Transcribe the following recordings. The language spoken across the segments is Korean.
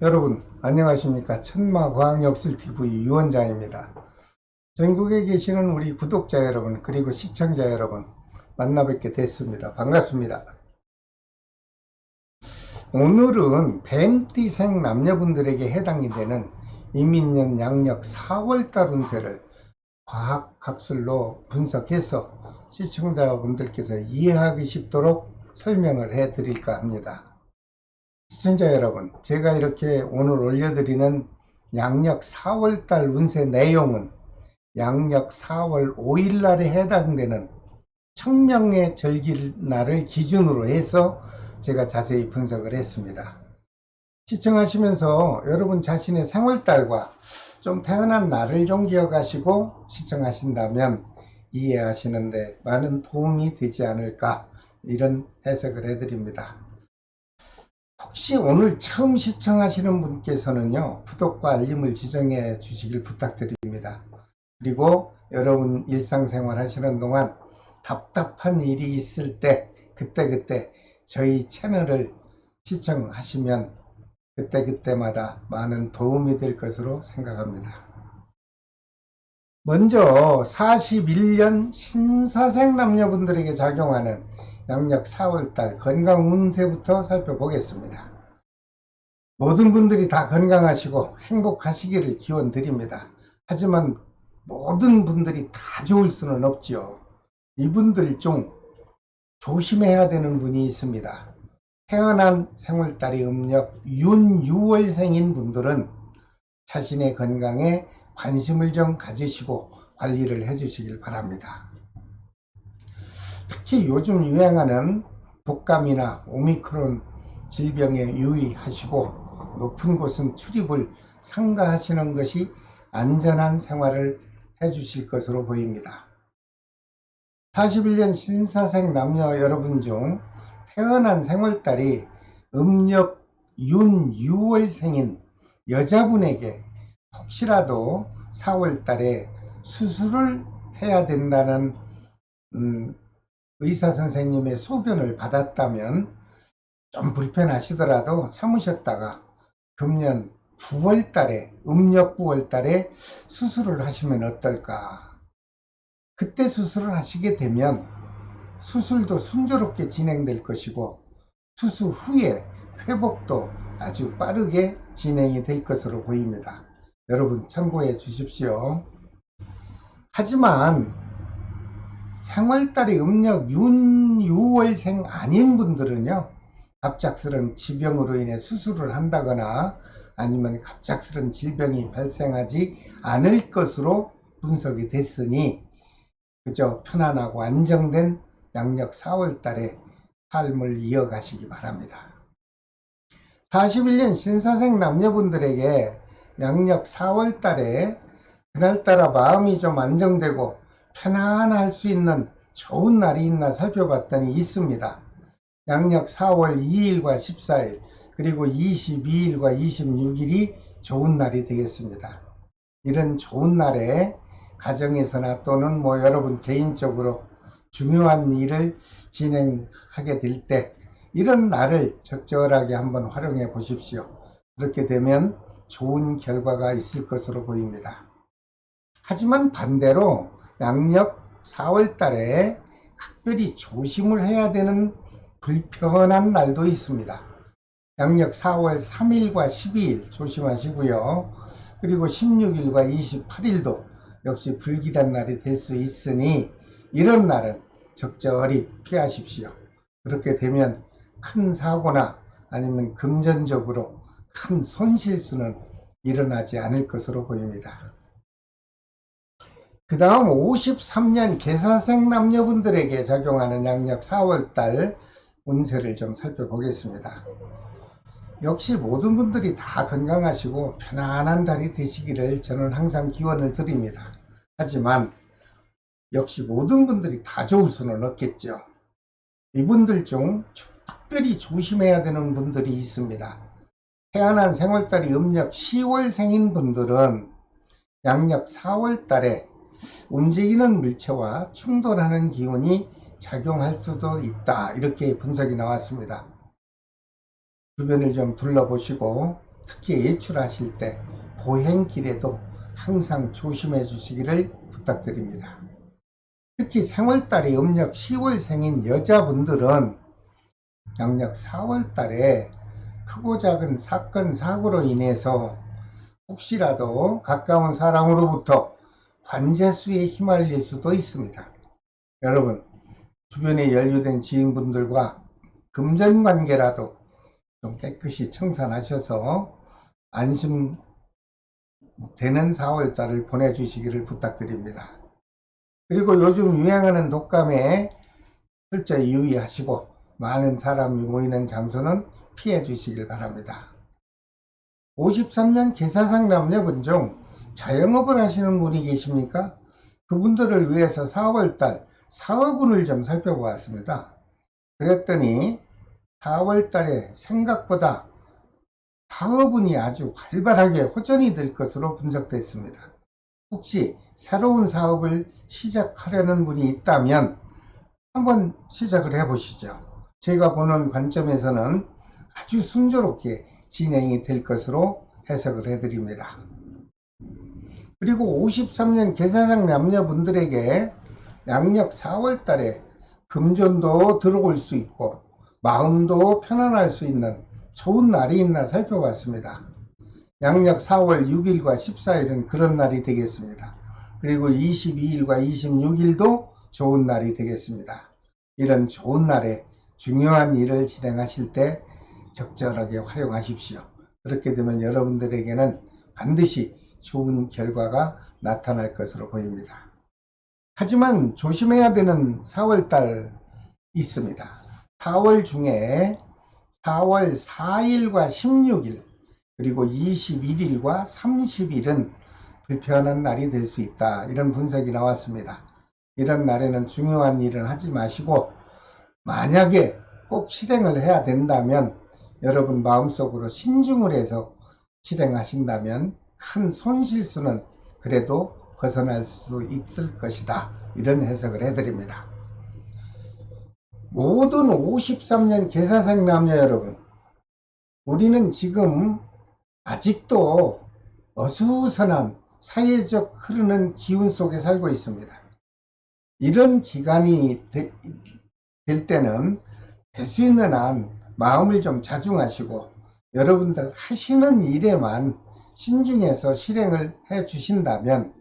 여러분 안녕하십니까. 천마과학역술TV 유원장입니다. 전국에 계시는 우리 구독자 여러분 그리고 시청자 여러분 만나 뵙게 됐습니다. 반갑습니다. 오늘은 뱀띠생 남녀분들에게 해당이 되는 이민년 양력 4월달 운세를 과학학술로 분석해서 시청자분들께서 이해하기 쉽도록 설명을 해 드릴까 합니다. 시청자 여러분, 제가 이렇게 오늘 올려드리는 양력 4월달 운세 내용은 양력 4월 5일날에 해당되는 청명의 절기날을 기준으로 해서 제가 자세히 분석을 했습니다. 시청하시면서 여러분 자신의 생월달과 좀 태어난 날을 좀 기억하시고 시청하신다면 이해하시는데 많은 도움이 되지 않을까, 이런 해석을 해드립니다. 혹시 오늘 처음 시청하시는 분께서는요, 구독과 알림을 지정해 주시길 부탁드립니다. 그리고 여러분 일상생활 하시는 동안 답답한 일이 있을 때 그때그때 저희 채널을 시청하시면 그때그때마다 많은 도움이 될 것으로 생각합니다. 먼저 41년 신사생 남녀분들에게 작용하는 양력 4월달 건강 운세부터 살펴보겠습니다. 모든 분들이 다 건강하시고 행복하시기를 기원 드립니다. 하지만 모든 분들이 다 좋을 수는 없지요. 이분들 중 조심해야 되는 분이 있습니다. 태어난 생월달이 음력 윤 6월생인 분들은 자신의 건강에 관심을 좀 가지시고 관리를 해 주시길 바랍니다. 특히 요즘 유행하는 독감이나 오미크론 질병에 유의하시고 높은 곳은 출입을 삼가하시는 것이 안전한 생활을 해 주실 것으로 보입니다. 41년 신사생 남녀 여러분 중 태어난 생월달이 음력 윤 6월생인 여자분에게 혹시라도 4월달에 수술을 해야 된다는 의사선생님의 소견을 받았다면 좀 불편하시더라도 참으셨다가 금년 9월달에 음력 9월달에 수술을 하시면 어떨까. 그때 수술을 하시게 되면 수술도 순조롭게 진행될 것이고 수술 후에 회복도 아주 빠르게 진행이 될 것으로 보입니다. 여러분 참고해 주십시오. 하지만 생월달이 음력 윤 6월생 아닌 분들은요, 갑작스런 질병으로 인해 수술을 한다거나 아니면 갑작스런 질병이 발생하지 않을 것으로 분석이 됐으니 그저 편안하고 안정된 양력 4월달에 삶을 이어가시기 바랍니다. 41년 신사생 남녀분들에게 양력 4월달에 그날따라 마음이 좀 안정되고 편안할 수 있는 좋은 날이 있나 살펴봤더니 있습니다. 양력 4월 2일과 14일 그리고 22일과 26일이 좋은 날이 되겠습니다. 이런 좋은 날에 가정에서나 또는 여러분 개인적으로 중요한 일을 진행하게 될 때 이런 날을 적절하게 한번 활용해 보십시오. 그렇게 되면 좋은 결과가 있을 것으로 보입니다. 하지만 반대로 양력 4월달에 각별히 조심을 해야 되는 불편한 날도 있습니다. 양력 4월 3일과 12일 조심하시고요. 그리고 16일과 28일도 역시 불길한 날이 될 수 있으니 이런 날은 적절히 피하십시오. 그렇게 되면 큰 사고나 아니면 금전적으로 큰 손실수는 일어나지 않을 것으로 보입니다. 그 다음 53년 계사생 남녀분들에게 작용하는 양력 4월달 운세를 좀 살펴보겠습니다. 역시 모든 분들이 다 건강하시고 편안한 달이 되시기를 저는 항상 기원을 드립니다. 하지만 역시 모든 분들이 다 좋을 수는 없겠죠. 이분들 중 특별히 조심해야 되는 분들이 있습니다. 태어난 생월달이 음력 10월생인 분들은 양력 4월달에 움직이는 물체와 충돌하는 기운이 작용할 수도 있다, 이렇게 분석이 나왔습니다. 주변을 좀 둘러보시고 특히 외출하실 때 보행길에도 항상 조심해 주시기를 부탁드립니다. 특히 생월달에 음력 10월생인 여자분들은 양력 4월달에 크고 작은 사건 사고로 인해서 혹시라도 가까운 사람으로부터 관제수에 휘말릴 수도 있습니다. 여러분, 주변에 연루된 지인분들과 금전관계라도 좀 깨끗이 청산하셔서 안심되는 4월달을 보내주시기를 부탁드립니다. 그리고 요즘 유행하는 독감에 철저히 유의하시고 많은 사람이 모이는 장소는 피해 주시길 바랍니다. 53년 계사상 남녀분 중 자영업을 하시는 분이 계십니까? 그분들을 위해서 4월달 사업운을 좀 살펴보았습니다. 그랬더니 4월달에 생각보다 사업운이 아주 활발하게 호전이 될 것으로 분석됐습니다. 혹시 새로운 사업을 시작하려는 분이 있다면 한번 시작을 해보시죠. 제가 보는 관점에서는 아주 순조롭게 진행이 될 것으로 해석을 해드립니다. 그리고 53년 계사상 남녀분들에게 양력 4월달에 금전도 들어올 수 있고 마음도 편안할 수 있는 좋은 날이 있나 살펴봤습니다. 양력 4월 6일과 14일은 그런 날이 되겠습니다. 그리고 22일과 26일도 좋은 날이 되겠습니다. 이런 좋은 날에 중요한 일을 진행하실 때 적절하게 활용하십시오. 그렇게 되면 여러분들에게는 반드시 좋은 결과가 나타날 것으로 보입니다. 하지만 조심해야 되는 4월달 있습니다. 4월 중에 4월 4일과 16일 그리고 21일과 30일은 불편한 날이 될 수 있다. 이런 분석이 나왔습니다. 이런 날에는 중요한 일은 하지 마시고 만약에 꼭 실행을 해야 된다면 여러분 마음속으로 신중을 해서 실행하신다면 큰 손실수는 그래도 벗어날 수 있을 것이다. 이런 해석을 해드립니다. 모든 53년 계사상 남녀 여러분, 우리는 지금 아직도 어수선한 사회적 흐르는 기운 속에 살고 있습니다. 이런 기간이 될 때는 될 수 있는 한 마음을 좀 자중하시고 여러분들 하시는 일에만 신중해서 실행을 해 주신다면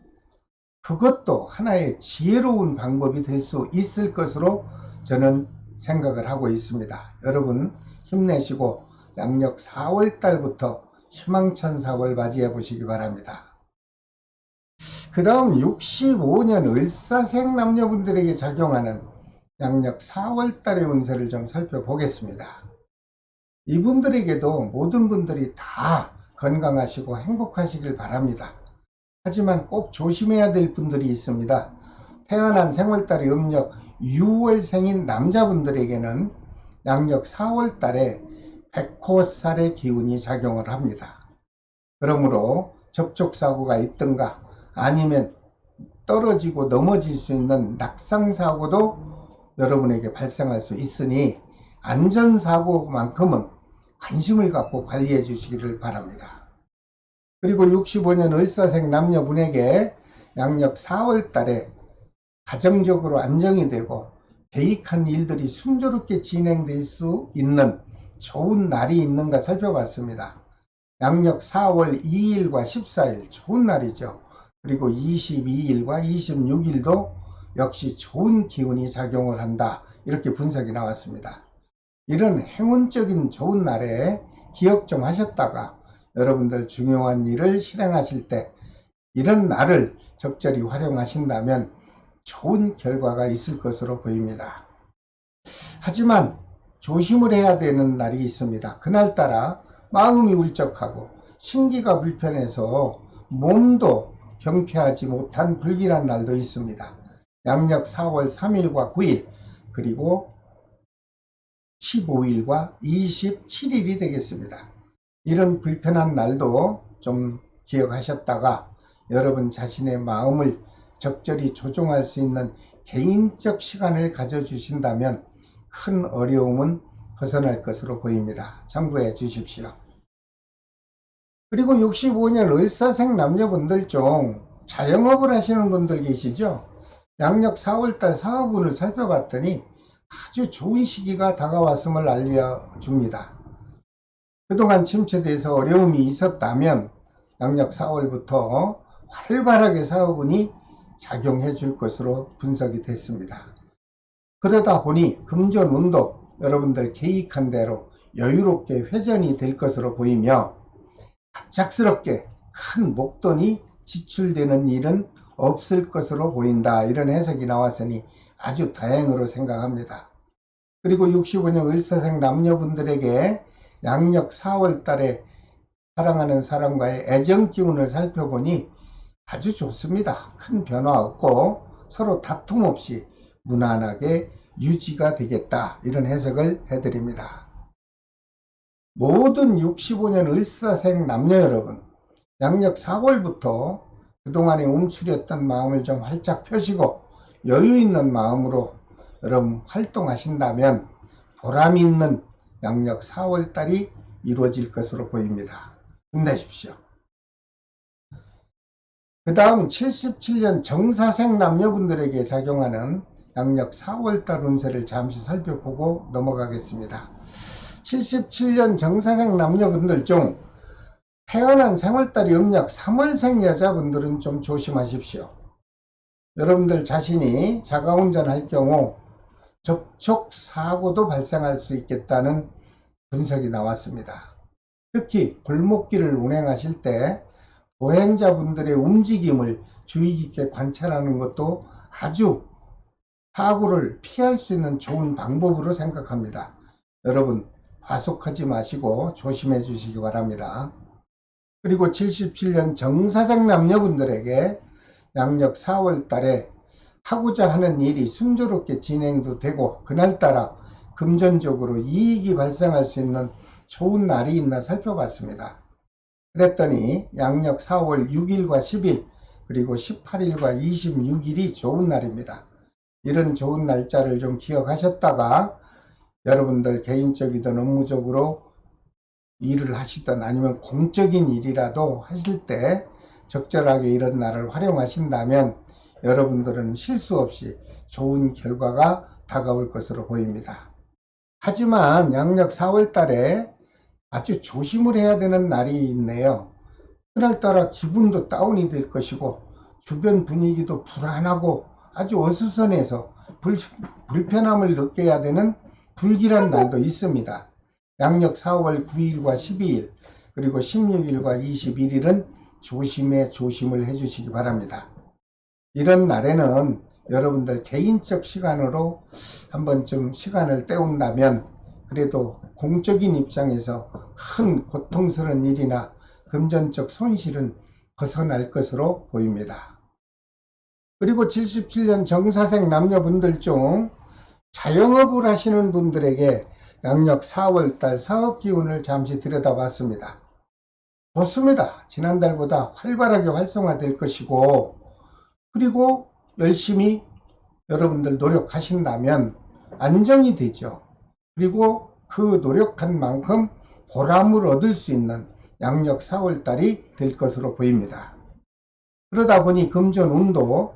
그것도 하나의 지혜로운 방법이 될 수 있을 것으로 저는 생각을 하고 있습니다. 여러분 힘내시고 양력 4월 달부터 희망찬 4월 맞이해 보시기 바랍니다. 그 다음 65년 을사생 남녀분들에게 작용하는 양력 4월 달의 운세를 좀 살펴보겠습니다. 이분들에게도 모든 분들이 다 건강하시고 행복하시길 바랍니다. 하지만 꼭 조심해야 될 분들이 있습니다. 태어난 생월달이 음력 6월생인 남자분들에게는 양력 4월달에 백호살의 기운이 작용을 합니다. 그러므로 접촉사고가 있든가 아니면 떨어지고 넘어질 수 있는 낙상사고도 여러분에게 발생할 수 있으니 안전사고만큼은 관심을 갖고 관리해 주시기를 바랍니다. 그리고 65년 을사생 남녀분에게 양력 4월 달에 가정적으로 안정이 되고 계획한 일들이 순조롭게 진행될 수 있는 좋은 날이 있는가 살펴봤습니다. 양력 4월 2일과 14일 좋은 날이죠. 그리고 22일과 26일도 역시 좋은 기운이 작용을 한다. 이렇게 분석이 나왔습니다. 이런 행운적인 좋은 날에 기억 좀 하셨다가 여러분들 중요한 일을 실행하실 때 이런 날을 적절히 활용하신다면 좋은 결과가 있을 것으로 보입니다. 하지만 조심을 해야 되는 날이 있습니다. 그날따라 마음이 울적하고 심기가 불편해서 몸도 경쾌하지 못한 불길한 날도 있습니다. 양력 4월 3일과 9일 그리고 15일과 27일이 되겠습니다. 이런 불편한 날도 좀 기억하셨다가 여러분 자신의 마음을 적절히 조종할 수 있는 개인적 시간을 가져주신다면 큰 어려움은 벗어날 것으로 보입니다. 참고해 주십시오. 그리고 65년 을사생 남녀분들 중 자영업을 하시는 분들 계시죠? 양력 4월달 사업운을 살펴봤더니 아주 좋은 시기가 다가왔음을 알려줍니다. 그동안 침체돼서 어려움이 있었다면 양력 4월부터 활발하게 사업운이 작용해 줄 것으로 분석이 됐습니다. 그러다 보니 금전운도 여러분들 계획한 대로 여유롭게 회전이 될 것으로 보이며 갑작스럽게 큰 목돈이 지출되는 일은 없을 것으로 보인다. 이런 해석이 나왔으니 아주 다행으로 생각합니다. 그리고 65년 을사생 남녀분들에게 양력 4월 달에 사랑하는 사람과의 애정 기운을 살펴보니 아주 좋습니다. 큰 변화 없고 서로 다툼 없이 무난하게 유지가 되겠다. 이런 해석을 해드립니다. 모든 65년 을사생 남녀 여러분, 양력 4월부터 그동안에 움츠렸던 마음을 좀 활짝 펴시고 여유 있는 마음으로 여러분 활동하신다면 보람 있는 양력 4월 달이 이루어질 것으로 보입니다. 힘내십시오. 그 다음 77년 정사생 남녀분들에게 작용하는 양력 4월 달 운세를 잠시 살펴보고 넘어가겠습니다. 77년 정사생 남녀분들 중 태어난 생월달이 음력 3월생 여자분들은 좀 조심하십시오. 여러분들 자신이 자가운전할 경우 접촉사고도 발생할 수 있겠다는 분석이 나왔습니다. 특히 골목길을 운행하실 때 보행자분들의 움직임을 주의 깊게 관찰하는 것도 아주 사고를 피할 수 있는 좋은 방법으로 생각합니다. 여러분 과속하지 마시고 조심해 주시기 바랍니다. 그리고 77년 정사생 남녀분들에게 양력 4월 달에 하고자 하는 일이 순조롭게 진행도 되고 그날따라 금전적으로 이익이 발생할 수 있는 좋은 날이 있나 살펴봤습니다. 그랬더니 양력 4월 6일과 10일 그리고 18일과 26일이 좋은 날입니다. 이런 좋은 날짜를 좀 기억하셨다가 여러분들 개인적이든 업무적으로 일을 하시든 아니면 공적인 일이라도 하실 때 적절하게 이런 날을 활용하신다면 여러분들은 실수 없이 좋은 결과가 다가올 것으로 보입니다. 하지만 양력 4월 달에 아주 조심을 해야 되는 날이 있네요. 그날따라 기분도 다운이 될 것이고 주변 분위기도 불안하고 아주 어수선해서 불편함을 느껴야 되는 불길한 날도 있습니다. 양력 4월 9일과 12일 그리고 16일과 21일은 조심을 해주시기 바랍니다. 이런 날에는 여러분들 개인적 시간으로 한번 좀 시간을 때운다면 그래도 공적인 입장에서 큰 고통스러운 일이나 금전적 손실은 벗어날 것으로 보입니다. 그리고 77년 정사생 남녀분들 중 자영업을 하시는 분들에게 양력 4월달 사업기운을 잠시 들여다봤습니다. 좋습니다. 지난달보다 활발하게 활성화될 것이고 그리고 열심히 여러분들 노력하신다면 안정이 되죠. 그리고 그 노력한 만큼 보람을 얻을 수 있는 양력 4월달이 될 것으로 보입니다. 그러다 보니 금전운도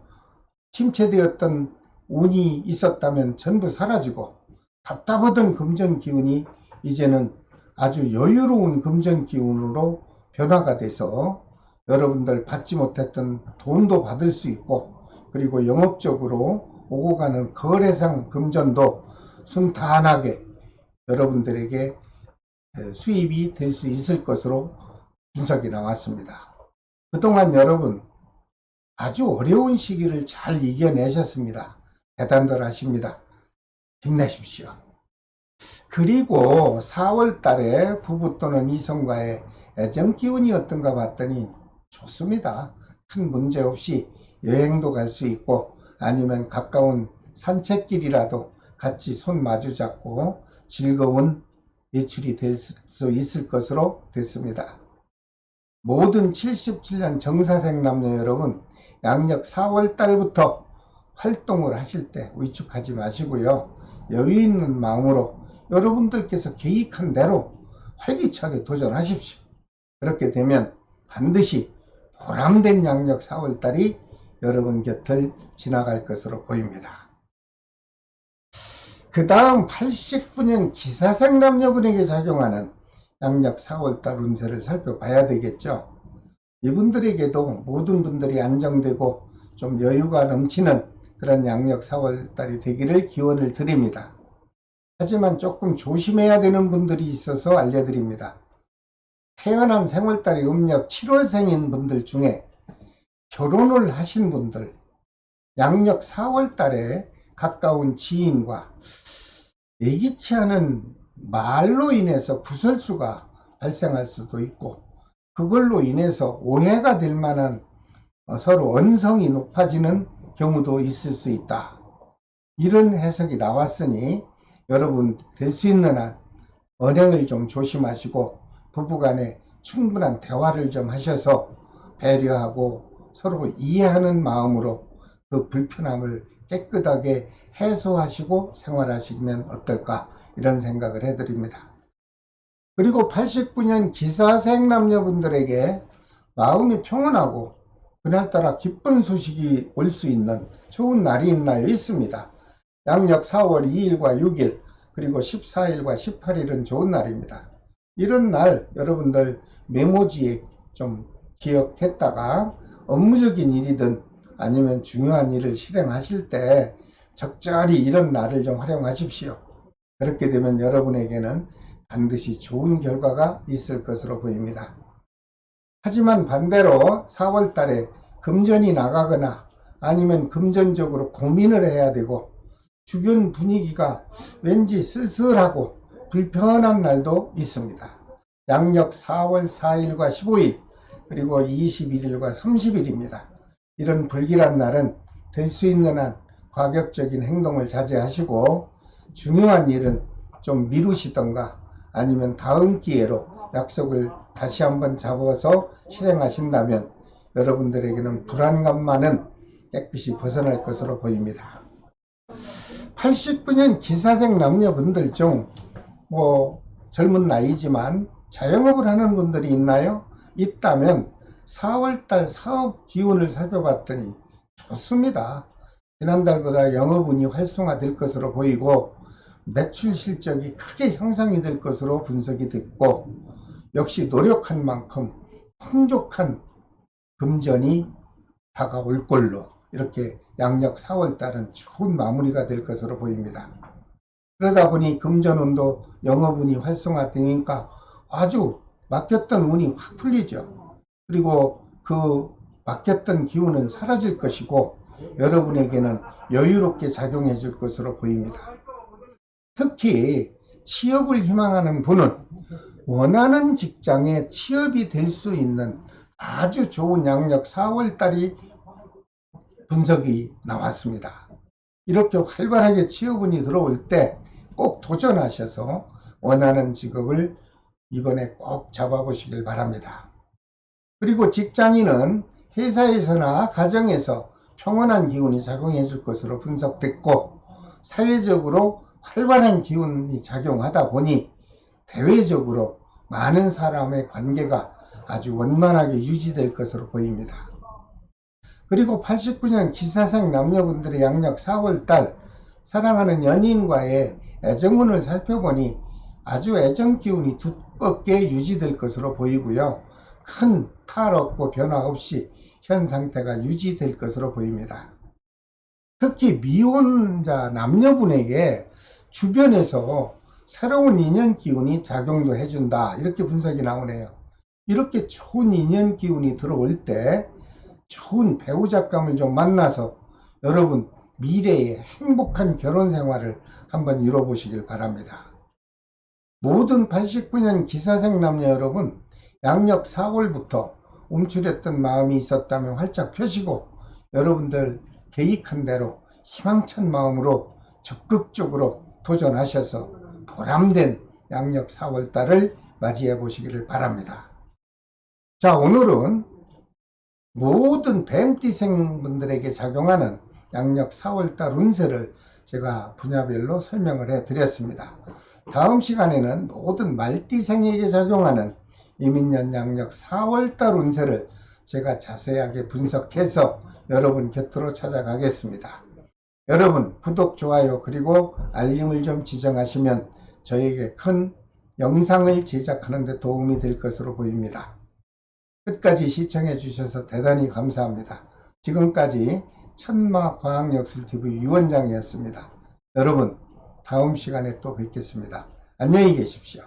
침체되었던 운이 있었다면 전부 사라지고 답답하던 금전기운이 이제는 아주 여유로운 금전기운으로 변화가 돼서 여러분들 받지 못했던 돈도 받을 수 있고 그리고 영업적으로 오고 가는 거래상 금전도 순탄하게 여러분들에게 수입이 될 수 있을 것으로 분석이 나왔습니다. 그동안 여러분 아주 어려운 시기를 잘 이겨내셨습니다. 대단들 하십니다. 힘내십시오. 그리고 4월 달에 부부 또는 이성과의 애정 기운이 어떤가 봤더니 좋습니다. 큰 문제 없이 여행도 갈 수 있고 아니면 가까운 산책길이라도 같이 손 마주 잡고 즐거운 외출이 될 수 있을 것으로 됐습니다. 모든 77년 정사생 남녀 여러분 양력 4월 달부터 활동을 하실 때 위축하지 마시고요. 여유 있는 마음으로 여러분들께서 계획한 대로 활기차게 도전하십시오. 그렇게 되면 반드시 보람된 양력 4월달이 여러분 곁을 지나갈 것으로 보입니다. 그 다음 89년 기사생 남녀분에게 작용하는 양력 4월달 운세를 살펴봐야 되겠죠. 이분들에게도 모든 분들이 안정되고 좀 여유가 넘치는 그런 양력 4월달이 되기를 기원을 드립니다. 하지만 조금 조심해야 되는 분들이 있어서 알려드립니다. 태어난 생월달이 음력 7월생인 분들 중에 결혼을 하신 분들, 양력 4월달에 가까운 지인과 예기치 않은 말로 인해서 구설수가 발생할 수도 있고, 그걸로 인해서 오해가 될 만한 서로 언성이 높아지는 경우도 있을 수 있다. 이런 해석이 나왔으니 여러분 될 수 있는 한 언행을 좀 조심하시고 부부간에 충분한 대화를 좀 하셔서 배려하고 서로 이해하는 마음으로 그 불편함을 깨끗하게 해소하시고 생활하시면 어떨까, 이런 생각을 해드립니다. 그리고 89년 기사생 남녀분들에게 마음이 평온하고 그날따라 기쁜 소식이 올 수 있는 좋은 날이 있나요? 있습니다. 양력 4월 2일과 6일 그리고 14일과 18일은 좋은 날입니다. 이런 날 여러분들 메모지에 좀 기억했다가 업무적인 일이든 아니면 중요한 일을 실행하실 때 적절히 이런 날을 좀 활용하십시오. 그렇게 되면 여러분에게는 반드시 좋은 결과가 있을 것으로 보입니다. 하지만 반대로 4월 달에 금전이 나가거나 아니면 금전적으로 고민을 해야 되고 주변 분위기가 왠지 쓸쓸하고 불편한 날도 있습니다. 양력 4월 4일과 15일 그리고 21일과 30일입니다. 이런 불길한 날은 될 수 있는 한 과격적인 행동을 자제하시고 중요한 일은 좀 미루시던가 아니면 다음 기회로 약속을 다시 한번 잡아서 실행하신다면 여러분들에게는 불안감만은 깨끗이 벗어날 것으로 보입니다. 89년 기사생 남녀분들 중 젊은 나이지만 자영업을 하는 분들이 있나요? 있다면 4월달 사업 기운을 살펴봤더니 좋습니다. 지난달보다 영업운이 활성화될 것으로 보이고 매출 실적이 크게 향상이 될 것으로 분석이 됐고, 역시 노력한 만큼 풍족한 금전이 다가올 걸로 이렇게 양력 4월달은 좋은 마무리가 될 것으로 보입니다. 그러다 보니 금전운도 영업운이 활성화되니까 아주 막혔던 운이 확 풀리죠. 그리고 그 막혔던 기운은 사라질 것이고 여러분에게는 여유롭게 작용해 줄 것으로 보입니다. 특히 취업을 희망하는 분은 원하는 직장에 취업이 될 수 있는 아주 좋은 양력 4월달이 분석이 나왔습니다. 이렇게 활발하게 취업운이 들어올 때 꼭 도전하셔서 원하는 직업을 이번에 꼭 잡아보시길 바랍니다. 그리고 직장인은 회사에서나 가정에서 평온한 기운이 작용해 줄 것으로 분석됐고, 사회적으로 활발한 기운이 작용하다 보니 대외적으로 많은 사람의 관계가 아주 원만하게 유지될 것으로 보입니다. 그리고 89년 기사생 남녀분들의 양력 4월달 사랑하는 연인과의 애정운을 살펴보니 아주 애정 기운이 두껍게 유지될 것으로 보이고요. 큰 탈 없고 변화 없이 현 상태가 유지될 것으로 보입니다. 특히 미혼자 남녀분에게 주변에서 새로운 인연 기운이 작용도 해준다, 이렇게 분석이 나오네요. 이렇게 좋은 인연 기운이 들어올 때 좋은 배우자감을 좀 만나서 여러분 미래의 행복한 결혼 생활을 한번 이뤄보시길 바랍니다. 모든 89년 기사생 남녀 여러분, 양력 4월부터 움츠렸던 마음이 있었다면 활짝 펴시고 여러분들 계획한 대로 희망찬 마음으로 적극적으로 도전하셔서 보람된 양력 4월달을 맞이해 보시기를 바랍니다. 자, 오늘은 모든 뱀띠생 분들에게 작용하는 양력 4월달 운세를 제가 분야별로 설명을 해 드렸습니다. 다음 시간에는 모든 말띠생에게 작용하는 이민년 양력 4월달 운세를 제가 자세하게 분석해서 여러분 곁으로 찾아가겠습니다. 여러분 구독, 좋아요 그리고 알림을 좀 지정하시면 저에게 큰 영상을 제작하는 데 도움이 될 것으로 보입니다. 끝까지 시청해 주셔서 대단히 감사합니다. 지금까지 천마과학역술TV 유원장이었습니다. 여러분 다음 시간에 또 뵙겠습니다. 안녕히 계십시오.